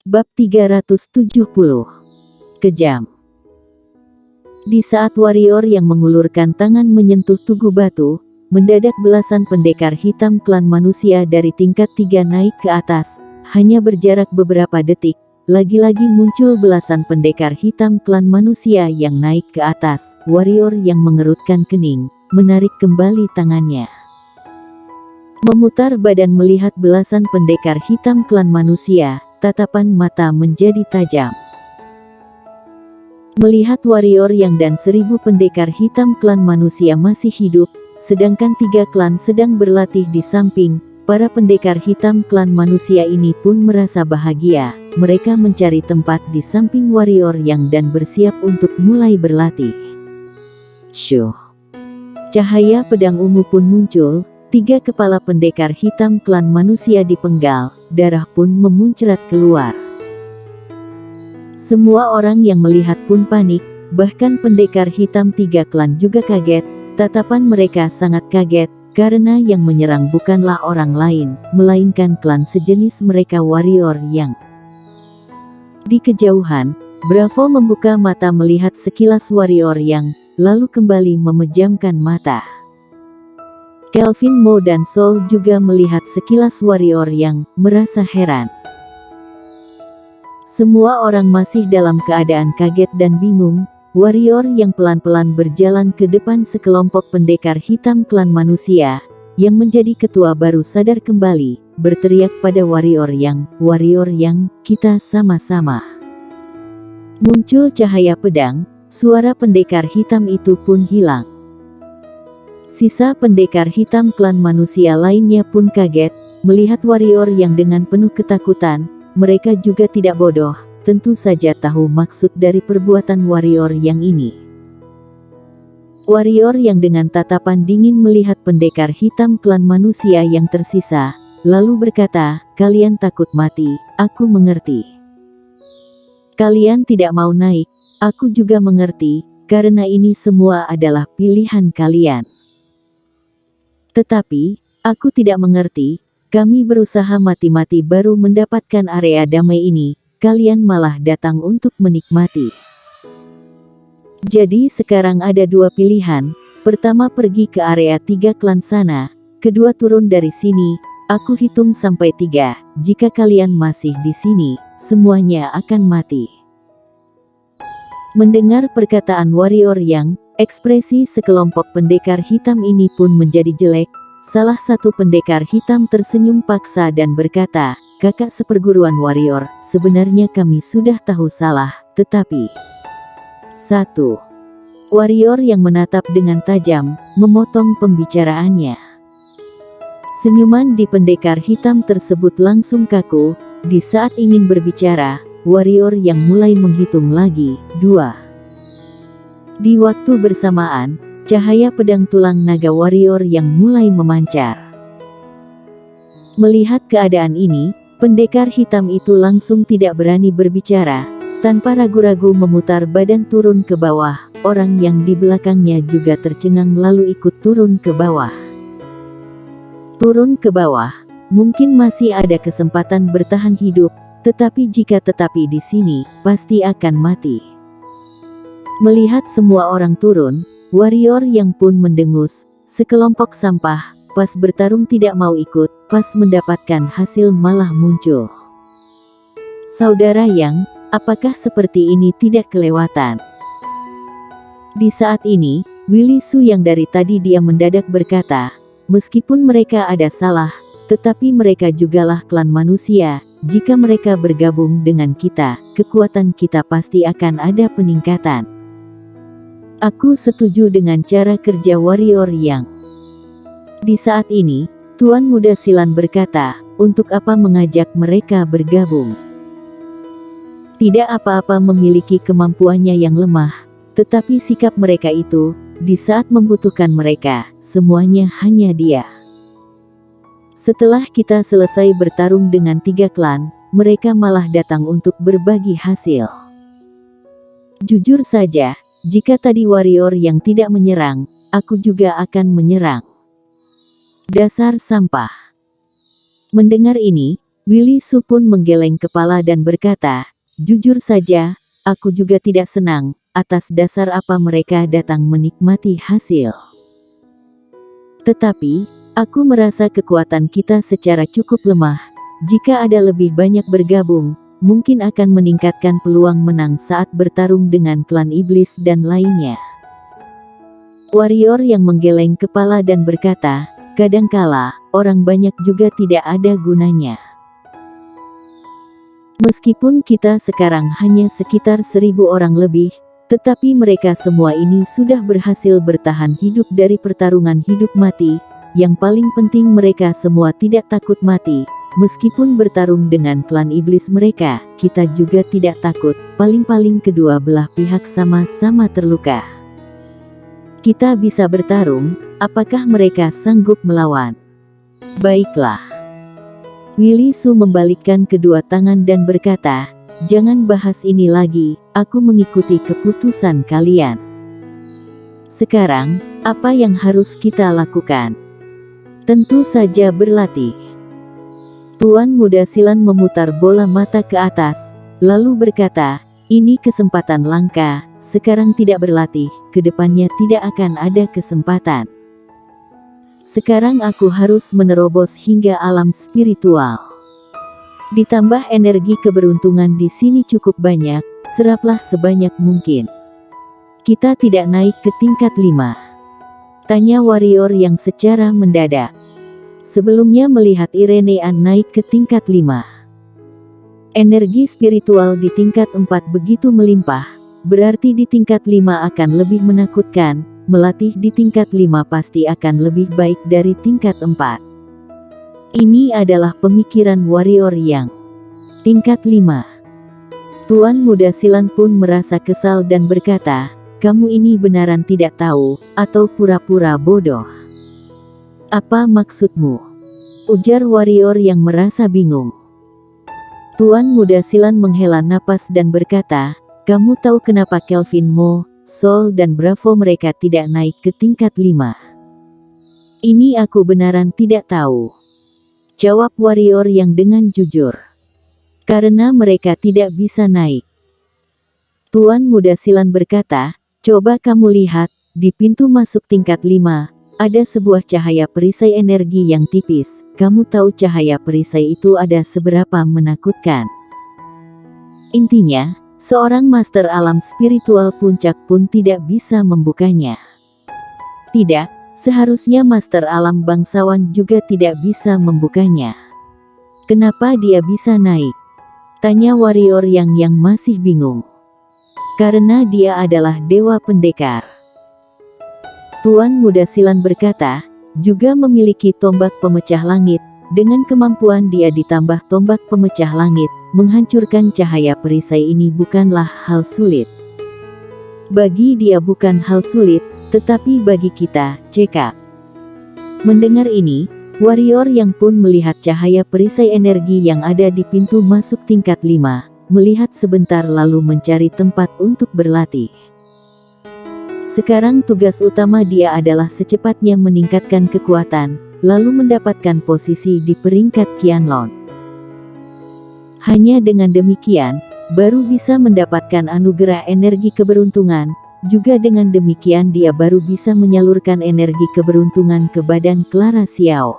Bab 370. Kejam. Di saat warrior yang mengulurkan tangan menyentuh tugu batu, mendadak belasan pendekar hitam klan manusia dari tingkat 3 naik ke atas. Hanya berjarak beberapa detik, lagi-lagi muncul belasan pendekar hitam klan manusia yang naik ke atas. Warrior yang mengerutkan kening, menarik kembali tangannya. Memutar badan melihat belasan pendekar hitam klan manusia, tatapan mata menjadi tajam. Melihat warrior yang dan 1000 pendekar hitam klan manusia masih hidup, sedangkan 3 klan sedang berlatih di samping, para pendekar hitam klan manusia ini pun merasa bahagia. Mereka mencari tempat di samping warrior yang dan bersiap untuk mulai berlatih. Syuh. Cahaya pedang ungu pun muncul. 3 kepala pendekar hitam klan manusia dipenggal, darah pun memuncrat keluar. Semua orang yang melihat pun panik, bahkan pendekar hitam 3 klan juga kaget. Tatapan mereka sangat kaget, karena yang menyerang bukanlah orang lain, melainkan klan sejenis mereka warrior yang. Di kejauhan, Bravo membuka mata melihat sekilas warrior yang, lalu kembali memejamkan mata. Kelvin, Mo dan Soul juga melihat sekilas warrior yang merasa heran. Semua orang masih dalam keadaan kaget dan bingung. Warrior yang pelan-pelan berjalan ke depan sekelompok pendekar hitam klan manusia, yang menjadi ketua baru sadar kembali, berteriak pada warrior yang, kita sama-sama. Muncul cahaya pedang, suara pendekar hitam itu pun hilang. Sisa pendekar hitam klan manusia lainnya pun kaget, melihat warrior yang dengan penuh ketakutan. Mereka juga tidak bodoh, tentu saja tahu maksud dari perbuatan warrior yang ini. Warrior yang dengan tatapan dingin melihat pendekar hitam klan manusia yang tersisa, lalu berkata, "Kalian takut mati, aku mengerti. Kalian tidak mau naik, aku juga mengerti, karena ini semua adalah pilihan kalian. Tetapi, aku tidak mengerti, kami berusaha mati-mati baru mendapatkan area damai ini, kalian malah datang untuk menikmati. Jadi sekarang ada 2 pilihan, pertama pergi ke area 3 klan sana, kedua turun dari sini, aku hitung sampai 3, jika kalian masih di sini, semuanya akan mati." Mendengar perkataan warrior yang, ekspresi sekelompok pendekar hitam ini pun menjadi jelek. Salah satu pendekar hitam tersenyum paksa dan berkata, "Kakak seperguruan warrior, sebenarnya kami sudah tahu salah, tetapi..." 1. Warrior yang menatap dengan tajam, memotong pembicaraannya. Senyuman di pendekar hitam tersebut langsung kaku. Di saat ingin berbicara, warrior yang mulai menghitung lagi, 2. Di waktu bersamaan, cahaya pedang tulang naga warrior yang mulai memancar. Melihat keadaan ini, pendekar hitam itu langsung tidak berani berbicara. Tanpa ragu-ragu memutar badan turun ke bawah. Orang yang di belakangnya juga tercengang lalu ikut turun ke bawah. Turun ke bawah, mungkin masih ada kesempatan bertahan hidup, tetapi jika tetapi di sini, pasti akan mati. Melihat semua orang turun, warrior yang pun mendengus, sekelompok sampah, pas bertarung tidak mau ikut, pas mendapatkan hasil malah muncul. Saudara yang, apakah seperti ini tidak kelewatan? Di saat ini, Willy Su yang dari tadi dia mendadak berkata, "Meskipun mereka ada salah, tetapi mereka jugalah klan manusia, jika mereka bergabung dengan kita, kekuatan kita pasti akan ada peningkatan." Aku setuju dengan cara kerja warrior yang. Di saat ini, Tuan Muda Silan berkata, "Untuk apa mengajak mereka bergabung? Tidak apa-apa memiliki kemampuannya yang lemah, tetapi sikap mereka itu, di saat membutuhkan mereka, semuanya hanya dia." Setelah kita selesai bertarung dengan 3 klan, mereka malah datang untuk berbagi hasil. Jujur saja, jika tadi warrior yang tidak menyerang, aku juga akan menyerang. Dasar sampah. Mendengar ini, Willy Su pun menggeleng kepala dan berkata, "Jujur saja, aku juga tidak senang, atas dasar apa mereka datang menikmati hasil. Tetapi, aku merasa kekuatan kita secara cukup lemah. Jika ada lebih banyak bergabung, mungkin akan meningkatkan peluang menang saat bertarung dengan klan iblis dan lainnya." Warrior yang menggeleng kepala dan berkata, "Kadangkala, orang banyak juga tidak ada gunanya. Meskipun kita sekarang hanya sekitar 1.000 orang lebih, tetapi mereka semua ini sudah berhasil bertahan hidup dari pertarungan hidup mati. Yang paling penting mereka semua tidak takut mati. Meskipun bertarung dengan klan iblis mereka, kita juga tidak takut, paling-paling kedua belah pihak sama-sama terluka. Kita bisa bertarung, apakah mereka sanggup melawan? Baiklah." Willy Su membalikkan kedua tangan dan berkata, "Jangan bahas ini lagi, aku mengikuti keputusan kalian. Sekarang, apa yang harus kita lakukan?" "Tentu saja berlatih." Tuan Muda Silan memutar bola mata ke atas, lalu berkata, "Ini kesempatan langka, sekarang tidak berlatih, kedepannya tidak akan ada kesempatan. Sekarang aku harus menerobos hingga alam spiritual. Ditambah energi keberuntungan di sini cukup banyak, seraplah sebanyak mungkin." "Kita tidak naik ke tingkat 5? Tanya warrior yang secara mendadak. Sebelumnya melihat Irenean naik ke tingkat 5. Energi spiritual di tingkat 4 begitu melimpah, berarti di tingkat 5 akan lebih menakutkan. Melatih di tingkat 5 pasti akan lebih baik dari tingkat 4. Ini adalah pemikiran warrior yang tingkat 5. Tuan Muda Silan pun merasa kesal dan berkata, "Kamu ini benaran tidak tahu, atau pura-pura bodoh? Apa maksudmu?" ujar warrior yang merasa bingung. Tuan Muda Silan menghela napas dan berkata, "Kamu tahu kenapa Kelvin Mo, Sol dan Bravo mereka tidak naik ke tingkat 5? Ini aku benaran tidak tahu," jawab warrior yang dengan jujur. "Karena mereka tidak bisa naik." Tuan Muda Silan berkata, "Coba kamu lihat, di pintu masuk tingkat 5, ada sebuah cahaya perisai energi yang tipis. Kamu tahu cahaya perisai itu ada seberapa menakutkan? Intinya, seorang master alam spiritual puncak pun tidak bisa membukanya. Tidak, seharusnya master alam bangsawan juga tidak bisa membukanya. Kenapa dia bisa naik?" tanya warrior yang masih bingung. "Karena dia adalah dewa pendekar." Tuan Muda Silan berkata, "Juga memiliki tombak pemecah langit. Dengan kemampuan dia ditambah tombak pemecah langit, menghancurkan cahaya perisai ini bukanlah hal sulit. Bagi dia bukan hal sulit, tetapi bagi kita, cekak." Mendengar ini, warrior yang pun melihat cahaya perisai energi yang ada di pintu masuk tingkat 5, melihat sebentar lalu mencari tempat untuk berlatih. Sekarang tugas utama dia adalah secepatnya meningkatkan kekuatan, lalu mendapatkan posisi di peringkat Qianlong. Hanya dengan demikian, baru bisa mendapatkan anugerah energi keberuntungan. Juga dengan demikian dia baru bisa menyalurkan energi keberuntungan ke badan Clara Xiao.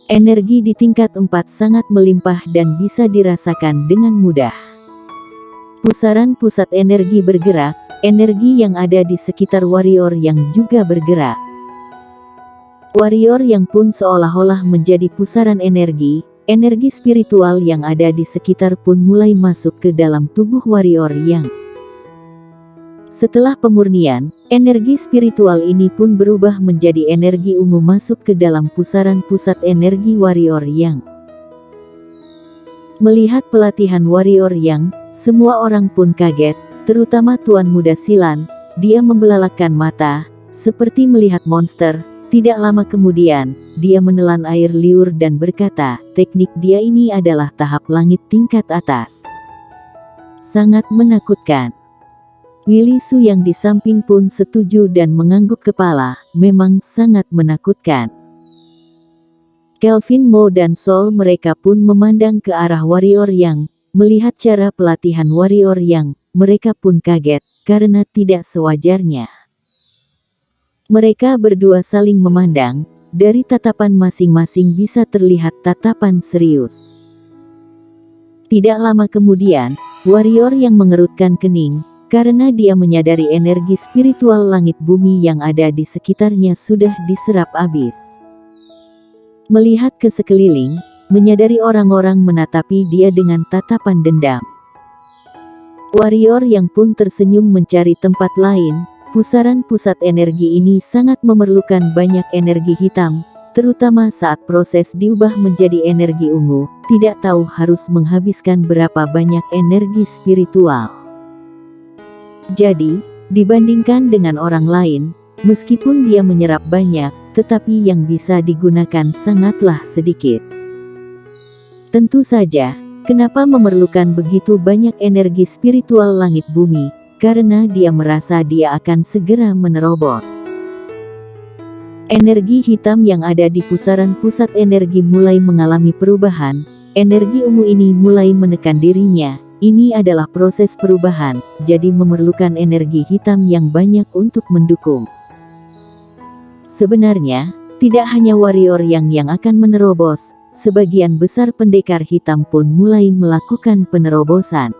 Energi di tingkat 4 sangat melimpah dan bisa dirasakan dengan mudah. Pusaran pusat energi bergerak, energi yang ada di sekitar warrior yang juga bergerak. Warrior yang pun seolah-olah menjadi pusaran energi, energi spiritual yang ada di sekitar pun mulai masuk ke dalam tubuh warrior yang. Setelah pemurnian, energi spiritual ini pun berubah menjadi energi ungu masuk ke dalam pusaran pusat energi warrior yang. Melihat pelatihan warrior yang, semua orang pun kaget, terutama Tuan Muda Silan. Dia membelalakan mata, seperti melihat monster. Tidak lama kemudian, dia menelan air liur dan berkata, teknik dia ini adalah tahap langit tingkat atas. Sangat menakutkan. Willy Su yang di samping pun setuju dan mengangguk kepala, memang sangat menakutkan. Kelvin, Mo dan Sol mereka pun memandang ke arah warrior yang, melihat cara pelatihan warrior yang, mereka pun kaget, karena tidak sewajarnya. Mereka berdua saling memandang, dari tatapan masing-masing bisa terlihat tatapan serius. Tidak lama kemudian, warrior yang mengerutkan kening, karena dia menyadari energi spiritual langit bumi yang ada di sekitarnya sudah diserap habis. Melihat ke sekeliling, menyadari orang-orang menatapi dia dengan tatapan dendam. Warrior yang pun tersenyum mencari tempat lain. Pusaran pusat energi ini sangat memerlukan banyak energi hitam, terutama saat proses diubah menjadi energi ungu, tidak tahu harus menghabiskan berapa banyak energi spiritual. Jadi, dibandingkan dengan orang lain, meskipun dia menyerap banyak, tetapi yang bisa digunakan sangatlah sedikit. Tentu saja, kenapa memerlukan begitu banyak energi spiritual langit bumi? Karena dia merasa dia akan segera menerobos. Energi hitam yang ada di pusaran pusat energi mulai mengalami perubahan, energi ungu ini mulai menekan dirinya, ini adalah proses perubahan, jadi memerlukan energi hitam yang banyak untuk mendukung. Sebenarnya, tidak hanya warrior yang akan menerobos, sebagian besar pendekar hitam pun mulai melakukan penerobosan.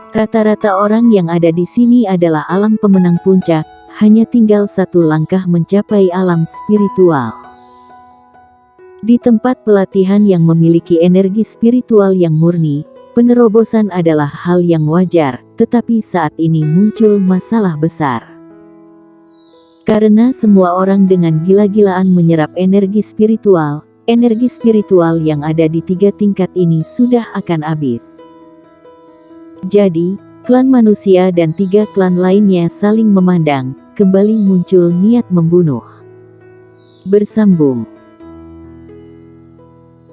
Rata-rata orang yang ada di sini adalah alam pemenang puncak, hanya tinggal satu langkah mencapai alam spiritual. Di tempat pelatihan yang memiliki energi spiritual yang murni, penerobosan adalah hal yang wajar, tetapi saat ini muncul masalah besar. Karena semua orang dengan gila-gilaan menyerap energi spiritual yang ada di 3 tingkat ini sudah akan habis. Jadi, klan manusia dan 3 klan lainnya saling memandang, kembali muncul niat membunuh. Bersambung.